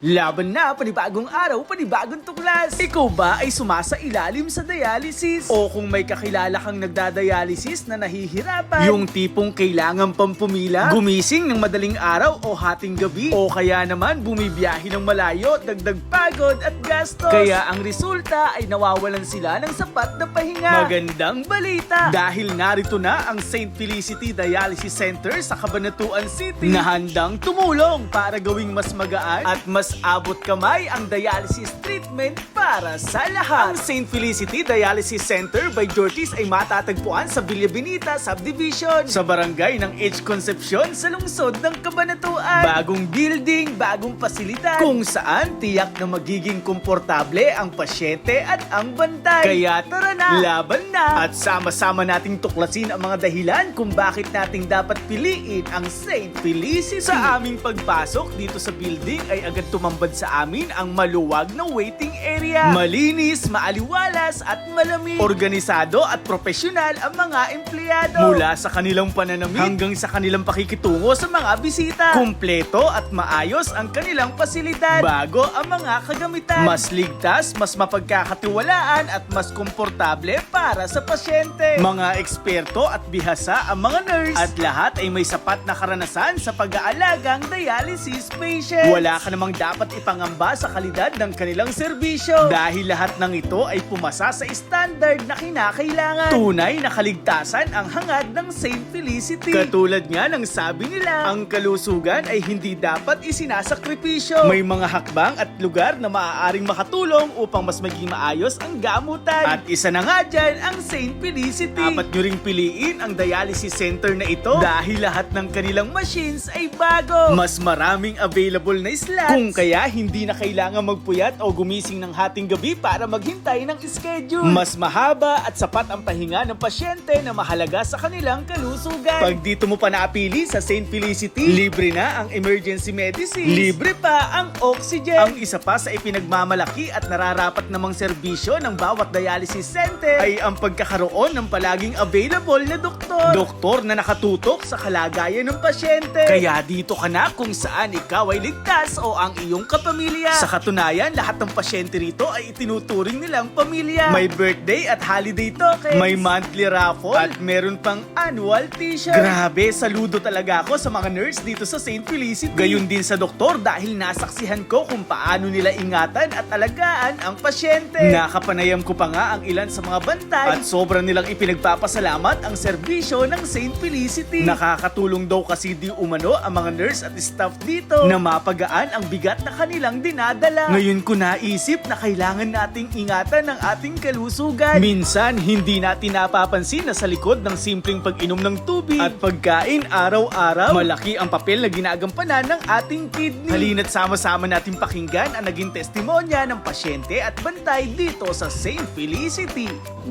Laban na, panibagong araw, panibagong tuklas. Ikaw ba ay sumasailalim sa dialysis? O kung may kakilala kang nagdadialysis na nahihirapan, yung tipong kailangan pang pumila, gumising ng madaling araw o hating gabi, o kaya naman bumibiyahe ng malayo, dagdag pagod at gastos. Kaya ang resulta ay nawawalan sila ng sapat na pahinga. Magandang balita! Dahil narito na ang St. Felicity Dialysis Center sa Cabanatuan City na handang tumulong para gawing mas magaan at mas abot kamay ang dialysis treatment para sa lahat. Ang St. Felicity Dialysis Center by Jortis ay matatagpuan sa Villa Benita Subdivision sa barangay ng H. Concepcion sa lungsod ng Cabanatuan. Bagong building, bagong pasilidad kung saan tiyak na magiging komportable ang pasyente at ang bantay. Kaya tara na, laban na at sama-sama nating tuklasin ang mga dahilan kung bakit nating dapat piliin ang St. Felicity. Sa aming pagpasok dito sa building ay agad tumambad sa amin ang maluwag na waiting area. Malinis, maaliwalas at malamig. Organisado at profesional ang mga empleyado. Mula sa kanilang pananamit hanggang sa kanilang pakikitungo sa mga bisita. Kumpleto at maayos ang kanilang pasilidad. Bago ang mga kagamitan. Mas ligtas, mas mapagkakatiwalaan at mas komportable para sa pasyente. Mga eksperto at bihasa ang mga nurse. At lahat ay may sapat na karanasan sa pag-aalagang dialysis patient. Wala ka namang dapat ipangamba sa kalidad ng kanilang serbisyo dahil lahat ng ito ay pumasa sa standard na kinakailangan. Tunay na kaligtasan ang hangad ng St. Felicity. Katulad nga ng sabi nila, ang kalusugan ay hindi dapat isinasakripisyo. May mga hakbang at lugar na maaaring makatulong upang mas maging maayos ang gamutan. At isa na nga dyan ang St. Felicity. Dapat nyo ring piliin ang dialysis center na ito dahil lahat ng kanilang machines ay bago. Mas maraming available na slots. Kung kaya hindi na kailangan magpuyat o gumising ng hating gabi para maghintay ng schedule. Mas mahaba at sapat ang pahinga ng pasyente na mahalaga sa kanilang kalusugan. Pag dito mo pa napili sa St. Felicity, libre na ang emergency medicine. Libre pa ang oxygen. Ang isa pa sa ipinagmamalaki at nararapat namang serbisyo ng bawat dialysis center ay ang pagkakaroon ng palaging available na doktor. Doktor na nakatutok sa kalagayan ng pasyente. Kaya dito ka na kung saan ikaw ay ligtas o ang iyong kapamilya. Sa katunayan, lahat ng pasyente rito ay itinuturing nilang pamilya. May birthday at holiday tokens. May monthly raffle. At meron pang annual t-shirt. Grabe, saludo talaga ako sa mga nurse dito sa St. Felicity. Gayun din sa doktor dahil nasaksihan ko kung paano nila ingatan at alagaan ang pasyente. Nakapanayam ko pa nga ang ilan sa mga bantay at sobrang nilang ipinagpapasalamat ang serbisyo ng St. Felicity. Nakakatulong daw kasi di umano ang mga nurse at staff dito na mapagaan ang bigat na kanilang dinadala. Ngayon ko naisip na kailangan nating ingatan ang ating kalusugan. Minsan, hindi natin napapansin na sa likod ng simpleng pag-inom ng tubig at pagkain araw-araw, malaki ang papel na ginagampanan ng ating kidney. Halina't sama-sama natin pakinggan ang naging testimonya ng pasyente at bantay dito sa St. Felicity.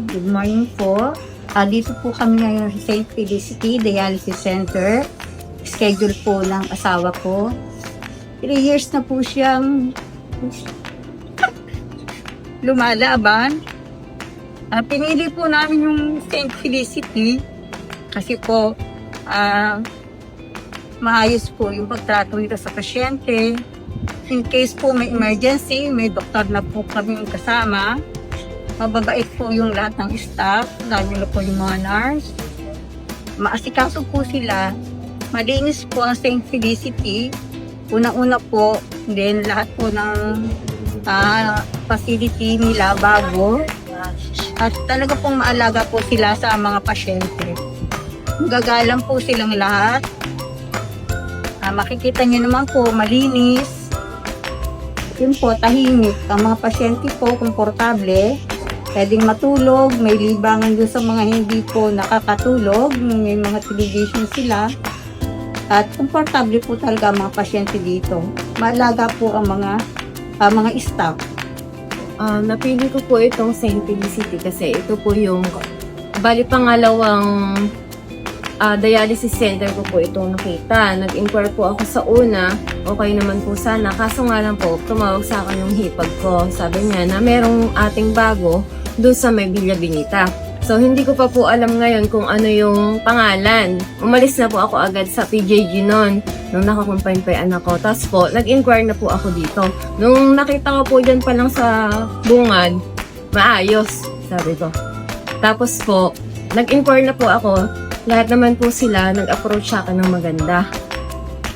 Good morning po. Dito po kami ngayon sa St. Felicity Dialysis Center. Schedule po ng asawa ko. 3 years na po siyang lumalaban. Pinili po namin yung St. Felicity kasi po maayos po yung pagtrato nito sa pasyente. In case po may emergency, may doktor na po kami kasama. Mababait po yung lahat ng staff, lalo na po yung mga nurse. Maasikaso po sila. Malinis po ang St. Felicity. Una-una po, then lahat po ng facility nila bago. At talaga pong maalaga po sila sa mga pasyente. Gagalang po silang lahat. Makikita niyo naman po, malinis. Yun po, tahimik. Ang mga pasyente po, komportable. Pwedeng matulog, may libangan doon sa mga hindi po nakakatulog. May mga television sila. At komportable po talaga ang mga pasyente dito. Maalaga po ang mga staff. Napili ko po itong St. Felicity kasi ito po yung bali pangalawang dialysis center ko po itong nakita. Nag-inquire po ako sa una, okay naman po sana. Kaso nga lang po, tumawag sa akin yung hipag ko. Sabi niya na merong ating bago doon sa may Villa Benita. So, hindi ko pa po alam ngayon kung ano yung pangalan. Umalis na po ako agad sa PJG noon, nung nakakumpine pa yung anak ko. Tapos po, nag-inquire na po ako dito. Nung nakita ko po dyan pa lang sa bungad, maayos, sabi ko. Tapos po, nag-inquire na po ako. Lahat naman po sila, nag-approach sa akin ng maganda.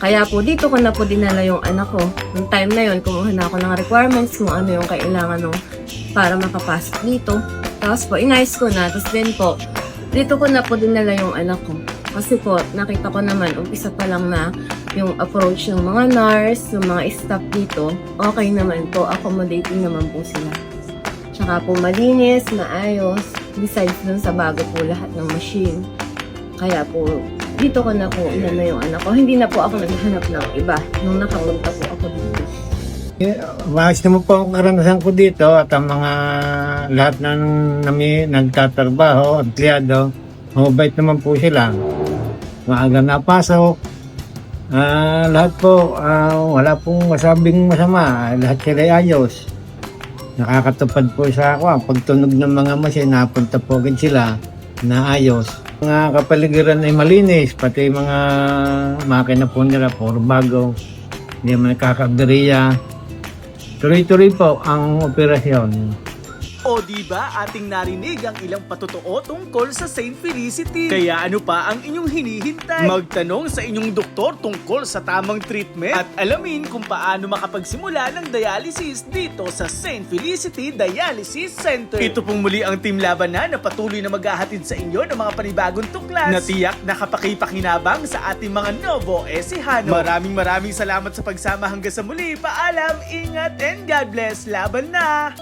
Kaya po, dito ko na po dinala yung anak ko. Nung time na yon, kumuha na ako ng requirements, kung ano yung kailangan nung para makapasok dito. Tapos po, inayos ko na. Tapos din po, dito ko na po dinala yung anak ko. Kasi po, nakita ko naman, umpisa pa lang na yung approach ng mga nurse, ng mga staff dito, okay naman po, accommodating naman po sila. Tsaka po, malinis, maayos, besides dun sa bago po lahat ng machine. Kaya po, dito ko na po inano yung anak ko. Hindi na po ako naghanap ng iba nung nakapunta po ako dito. Maayos naman po ang karanasan ko dito at ang mga lahat ng nagtatrabaho, empleyado, mabait naman po sila. Maaga napasok. Lahat po, wala pong masabing masama. Lahat sila ayos. Nakakatupad po sa ako. Ang pagtunog ng mga machine, napunta po agad sila na ayos. Mga kapaligiran ay malinis, pati mga makina po nila, puro bago. Hindi naman nakakabderiya. Tuloy-tuloy po ang operasyon. O diba ating narinig ang ilang patotoo tungkol sa St. Felicity? Kaya ano pa ang inyong hinihintay? Magtanong sa inyong doktor tungkol sa tamang treatment at alamin kung paano makapagsimula ng dialysis dito sa St. Felicity Dialysis Center. Ito pong muli ang Team Laban na patuloy na maghahatid sa inyo ng mga panibagong tuklas na tiyak na kapakipakinabang sa ating mga Novo Ecijano. Maraming salamat sa pagsama hanggang sa muli. Paalam, ingat, and God bless. Laban na!